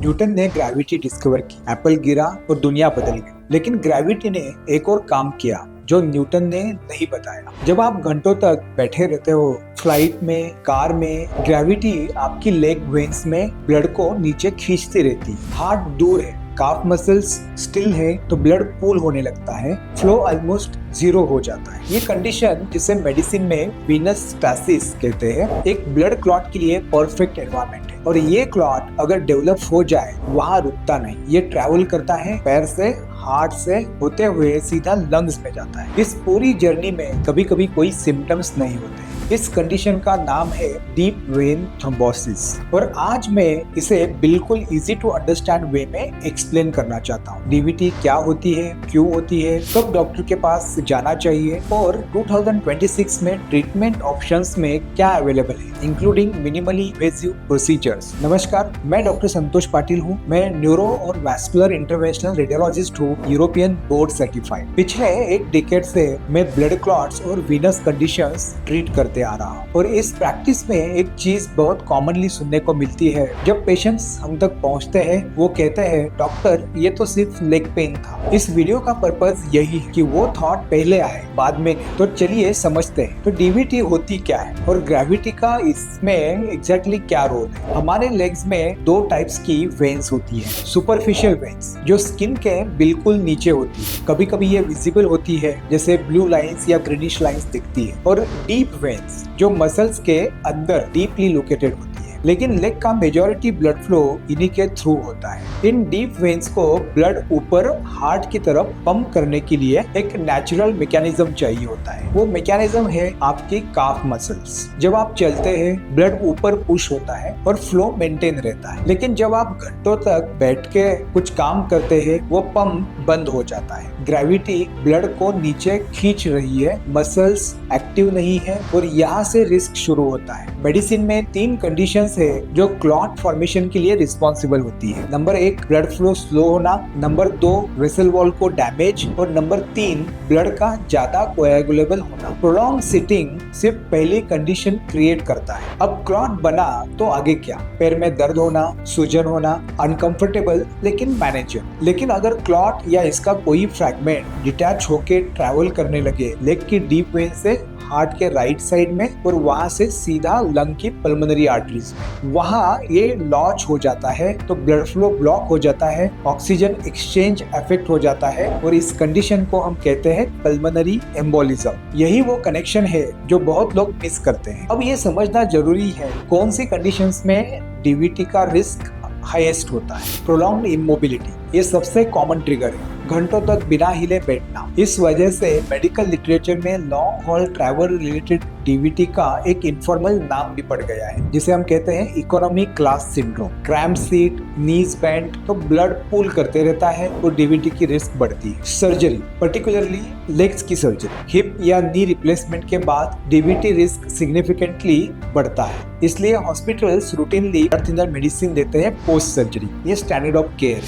Newton ने gravity discover की, Apple गिरा और दुनिया बदल गई। लेकिन ग्रेविटी ने एक और काम किया जो न्यूटन ने नहीं बताया। जब आप घंटों तक बैठे रहते हो फ्लाइट में, कार में, ग्रेविटी आपकी लेग वेन्स में ब्लड को नीचे खींचती रहती है। हार्ट दूर है, काफ मसल्स स्टिल है, तो ब्लड पूल होने लगता है, फ्लो ऑलमोस्ट जीरो हो जाता है। ये कंडीशन जिसे मेडिसिन में वीनस स्टैसिस कहते हैं, एक ब्लड क्लॉट के लिए परफेक्ट एनवायरनमेंट है। और ये क्लॉट अगर डेवलप हो जाए वहाँ रुकता नहीं, ये ट्रैवल करता है पैर से, हार्ट से होते हुए सीधा लंग्स में जाता है। इस पूरी जर्नी में कभी कभी कोई सिम्टम्स नहीं होते। इस कंडीशन का नाम है डीप वेन थ्रोम्बोसिस। और आज मैं इसे बिल्कुल इजी टू अंडरस्टैंड वे में एक्सप्लेन करना चाहता हूँ। डीवीटी क्या होती है, क्यों होती है, कब डॉक्टर के पास जाना चाहिए और 2026 में ट्रीटमेंट ऑप्शंस में क्या अवेलेबल है, इंक्लूडिंग मिनिमली इन्वेसिव प्रोसीजर्स। नमस्कार, मैं डॉक्टर संतोष पाटिल हूँ। मैं न्यूरो और वैस्कुलर इंटरवेंशनल रेडियोलॉजिस्ट हूँ, यूरोपियन बोर्ड सर्टिफाइड। पिछले एक डिकेड से मैं ब्लड क्लॉट्स और वीनस कंडीशंस ट्रीट करते आ रहा हूँ। और इस प्रैक्टिस में एक चीज बहुत कॉमनली सुनने को मिलती है। जब पेशेंट्स हम तक पहुँचते हैं वो कहते हैं, डॉक्टर ये तो सिर्फ लेग पेन था। इस वीडियो का पर्पस यही है कि वो थॉट पहले आए बाद में नहीं। तो चलिए समझते हैं, तो डीवीटी होती क्या है और ग्रेविटी का इसमें एग्जैक्टली क्या रोल है। हमारे लेग्स में दो टाइप्स की वेन्स होती है। सुपरफिशियल वेन्स जो स्किन के बिल्कुल नीचे होती है, कभी कभी ये विजिबल होती है, जैसे ब्लू लाइंस या ग्रीनिश लाइंस दिखती है। और डीप वेन्स जो मसल्स के अंदर डीपली लोकेटेड होती है। लेकिन लेग का मेजॉरिटी ब्लड फ्लो इन्हीं के थ्रू होता है। इन डीप वेन्स को ब्लड ऊपर हार्ट की तरफ पंप करने के लिए एक नेचुरल मैकेनिज्म चाहिए होता है। वो मैकेनिज्म है आपकी काफ मसल्स। जब आप चलते हैं ब्लड ऊपर पुश होता है और फ्लो मेंटेन रहता है। लेकिन जब आप घंटों तक बैठ के कुछ काम करते हैं वो पंप बंद हो जाता है। ग्रेविटी ब्लड को नीचे खींच रही है, मसल्स एक्टिव नहीं है और यहाँ से रिस्क शुरू होता है। मेडिसिन में 3 कंडीशंस है जो क्लॉट फॉर्मेशन के लिए रिस्पॉन्सिबल होती है। नंबर 1 ब्लड फ्लो स्लो होना, नंबर 2 वेसल वॉल को डैमेज और नंबर 3 ब्लड का ज्यादा कोएगुलेबल होना। प्रोलॉन्ग सिटिंग सिर्फ पहली कंडीशन क्रिएट करता है। अब क्लॉट बना तो आगे क्या? पैर में दर्द होना, सूजन होना, अनकंफर्टेबल लेकिन मैनेजेबल। लेकिन अगर क्लॉट या इसका कोई फ्रैगमेंट डिटैच होके ट्रैवल करने लगे लेग की डीप वेन से हार्ट के राइट साइड में और वहां से सीधा लंग की पल्मोनरी आर्टरीज में, वहां ये लॉन्च हो जाता है तो ब्लड फ्लो ब्लॉक हो जाता है, ऑक्सीजन एक्सचेंज इफेक्ट हो जाता है और इस कंडीशन को हम कहते हैं पल्मोनरी एम्बोलिज्म। यही वो कनेक्शन है जो बहुत लोग मिस करते हैं। अब ये समझना जरूरी है कौन सी कंडीशंस में डीवीटी का रिस्क हाईएस्ट होता है। प्रोलॉन्ग्ड इमोबिलिटी ये सबसे कॉमन ट्रिगर है, घंटों तक बिना हिले बैठना। इस वजह से मेडिकल लिटरेचर में long haul travel related DVT का एक इनफॉर्मल नाम भी पड़ गया है, जिसे हम कहते हैं economy class syndrome. Cramp seat, knees bent, तो ब्लड पूल करते रहता है और डीवीटी की रिस्क बढ़ती है। सर्जरी, पर्टिकुलरली लेग्स की सर्जरी, हिप या नी रिप्लेसमेंट के बाद डीवीटी रिस्क सिग्निफिकेंटली बढ़ता है। इसलिए hospitals routinely blood thinner medicine देते हैं पोस्ट सर्जरी। ये स्टैंडर्ड ऑफ केयर।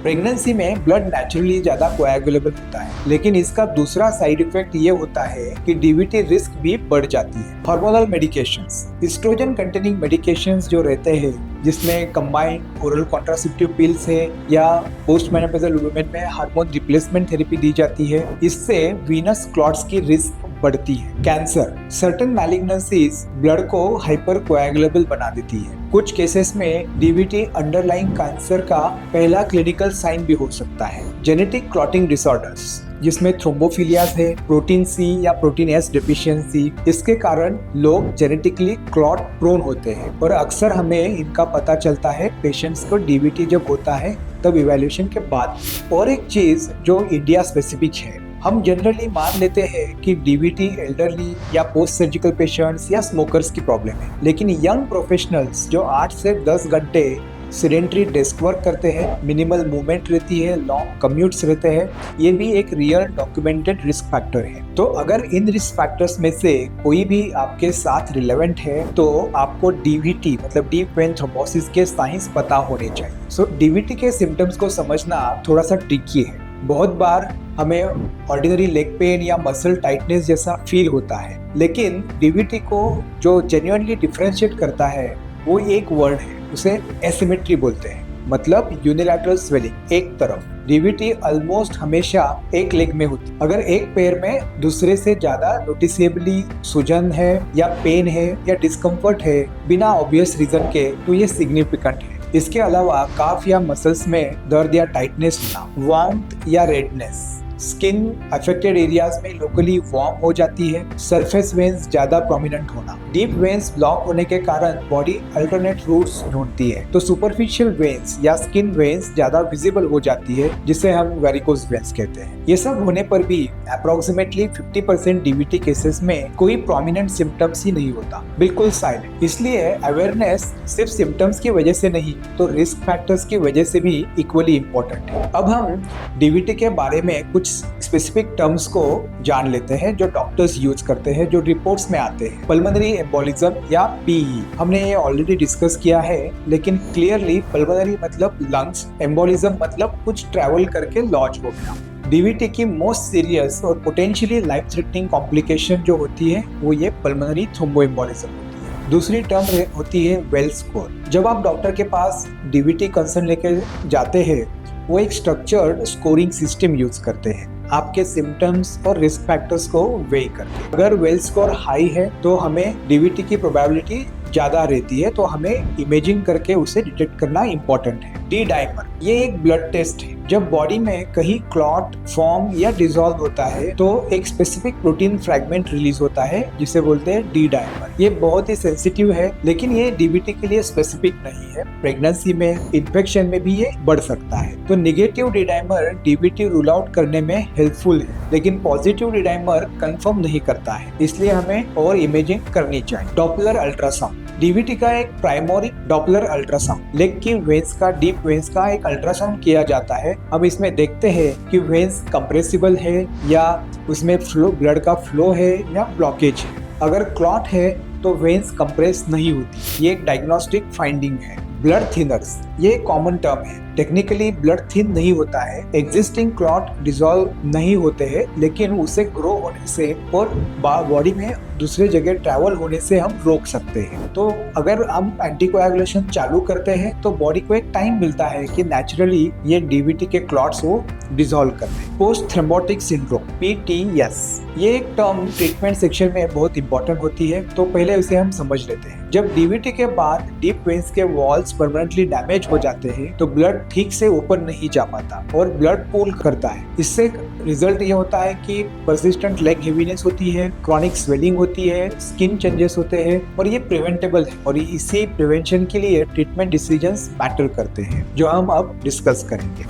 प्रेगनेंसी में ब्लड नेचुरली ज्यादा कोएगुलेबल होता है, लेकिन इसका दूसरा साइड इफेक्ट ये होता है कि डीवीटी रिस्क भी बढ़ जाती है। Hormonal medications, estrogen containing medications जो रहते हैं, जिसमें कंबाइंड ओरल कॉन्ट्रासेप्टिव पिल्स है या पोस्ट मेनोपॉजल वुमेन में हार्मोन रिप्लेसमेंट थेरेपी दी जाती है, इससे वीनस क्लॉट्स की रिस्क बढ़ती है। कैंसर, सर्टेन मैलिग्नेंसीज ब्लड को हाइपर कोएगुलेबल बना देती है। कुछ केसेस में डीवीटी अंडरलाइंग कैंसर का पहला क्लिनिकल साइन भी हो सकता है। जेनेटिक क्लॉटिंग डिसऑर्डर्स, जिसमें थ्रोम्बोफिलियास है, प्रोटीन सी या प्रोटीन एस डेफिशिएंसी, इसके कारण लोग जेनेटिकली क्लॉट प्रोन होते हैं और अक्सर हमें इनका पता चलता है पेशेंट्स को डीवीटी जब होता है तब इवैल्यूएशन के बाद। और एक चीज जो इंडिया स्पेसिफिक है, हम जनरली मान लेते हैं कि डीवीटी एल्डरली या पोस्ट सर्जिकल पेशेंट्स या स्मोकर्स की प्रॉब्लम है, लेकिन यंग प्रोफेशनल्स जो 8 से 10 घंटे सेडेंटरी डेस्क वर्क करते हैं, मिनिमल मूवमेंट रहती है, लॉन्ग कम्यूट्स रहते हैं, ये भी एक रियल डॉक्यूमेंटेड रिस्क फैक्टर है। तो अगर इन रिस्क फैक्टर्स में से कोई भी आपके साथ रिलेवेंट है तो आपको डीवीटी मतलब डीप वेन थ्रोम्बोसिस के साइंस पता होने चाहिए। सो डीवीटी के सिम्टम्स को समझना थोड़ा सा ट्रिकी है। बहुत बार हमें ऑर्डिनरी लेग पेन या मसल टाइटनेस जैसा फील होता है, लेकिन डीवीटी को जो जेन्युइनली डिफरेंशिएट करता है वो एक वर्ड है, उसे एसिमेट्री बोलते हैं। मतलब यूनिलैटरल स्वेलिंग, एक तरफ। डीवीटी ऑलमोस्ट हमेशा एक लेग में होती है। अगर एक पैर में दूसरे से ज्यादा नोटिसेबली सूजन है या पेन है या डिस्कम्फर्ट है बिना ऑब्वियस रीजन के, तो ये सिग्निफिकेंट है। इसके अलावा काफ या मसल्स में दर्द या टाइटनेस होना, वार्मथ या रेडनेस, स्किन अफेक्टेड एरियाज में लोकली वार्म हो जाती है, सरफेस वेन्स ज्यादा प्रोमिनेंट होना, डीप वेन्स ब्लॉक होने के कारण बॉडी अल्टरनेट रूट्स ढूंढती है, तो सुपरफिशियल वेन्स या स्किन वेन्स ज्यादा विजिबल हो जाती है, जिसे हम वेरिकोज वेन्स कहते हैं। ये सब होने पर भी अप्रोक्सीमेटली 50% डीवीटी केसेस में कोई प्रोमिनेंट सिम्टम्स ही नहीं होता, बिल्कुल साइलेंट। इसलिए अवेयरनेस सिर्फ सिम्टम्स की वजह से नहीं, तो रिस्क फैक्टर्स की वजह से भी इक्वली इम्पोर्टेंट है। अब हम डीवीटी के बारे में कुछ स्पेसिफिक टर्म्स को जान लेते हैं जो डॉक्टर्स यूज करते हैं, जो रिपोर्ट्स में आते हैं। पल्मोनरी एम्बोलिज्म या पीई, हमने ये ऑलरेडी डिस्कस किया है, लेकिन क्लियरली पल्मोनरी मतलब लंग्स, एम्बोलिज्म मतलब कुछ ट्रैवल करके लॉज हो गया। डीवीटी की मोस्ट सीरियस और पोटेंशियली लाइफ थ्रेटनिंग कॉम्प्लिकेशन जो होती है वो ये पल्मोनरी थ्रोम्बोएम्बोलिज्म होती है। दूसरी टर्म होती है वेल्स स्कोर। जब आप डॉक्टर के पास डीवीटी कंसर्न लेके जाते हैं, वो एक स्ट्रक्चर्ड स्कोरिंग सिस्टम यूज करते हैं आपके सिम्टम्स और रिस्क फैक्टर्स को वेई करके। अगर वेल स्कोर हाई है तो हमें डीवीटी की प्रोबेबिलिटी ज्यादा रहती है, तो हमें इमेजिंग करके उसे डिटेक्ट करना इम्पोर्टेंट है। डी डाइमर, ये एक ब्लड टेस्ट है। जब बॉडी में कहीं क्लॉट फॉर्म या डिसॉल्व होता है तो एक स्पेसिफिक प्रोटीन फ्रैगमेंट रिलीज होता है जिसे बोलते हैं डी डाइमर। ये बहुत ही सेंसिटिव है, लेकिन ये डीवीटी के लिए स्पेसिफिक नहीं है। प्रेगनेंसी में, इन्फेक्शन में भी ये बढ़ सकता है। तो negative D dimer DVT rule out करने में हेल्पफुल है, लेकिन पॉजिटिव डी डाइमर कंफर्म नहीं करता है, इसलिए हमें और इमेजिंग करनी चाहिए। डॉपलर अल्ट्रासाउंड, डीवीटी का एक प्राइमरी डॉपलर अल्ट्रासाउंड, लेग की वेन्स का, डीप वेन्स का एक अल्ट्रासाउंड किया जाता है। अब इसमें देखते हैं कि वेन्स कंप्रेसिबल है या उसमें फ्लो, ब्लड का फ्लो है या ब्लॉकेज है। अगर क्लॉट है तो वेन्स कंप्रेस नहीं होती, ये एक डायग्नोस्टिक फाइंडिंग है। ब्लड थिनर्स, ये कॉमन टर्म है। टेक्निकली ब्लड थिन नहीं होता है, एग्जिस्टिंग क्लॉट डिसॉल्व नहीं होते हैं, लेकिन उसे ग्रो होने से और बॉडी में दूसरे जगह ट्रैवल होने से हम रोक सकते हैं। तो अगर हम एंटीकोएगुलेशन चालू करते हैं तो बॉडी को एक टाइम मिलता है कि नेचुरली ये डीवीटी के क्लॉट्स को डिसॉल्व कर दें। पोस्ट थ्रोम्बोटिक सिंड्रोम, PTS, ये एक टर्म ट्रीटमेंट सेक्शन में बहुत इंपॉर्टेंट होती है, तो पहले उसे हम समझ लेते हैं। जब डीवीटी के बाद डीप वेन्स के वॉल्स परमानेंटली डैमेज हो जाते हैं तो ब्लड ठीक से ऊपर नहीं जा पाता और ब्लड पूल करता है। इससे रिजल्ट ये होता है कि परसिस्टेंट लेग हेवीनेस होती है, क्रॉनिक स्वेलिंग होती है, स्किन चेंजेस होते हैं, और ये प्रिवेंटेबल है। और इसी प्रिवेंशन के लिए ट्रीटमेंट डिसीजंस मैटर करते हैं, जो हम अब डिस्कस करेंगे।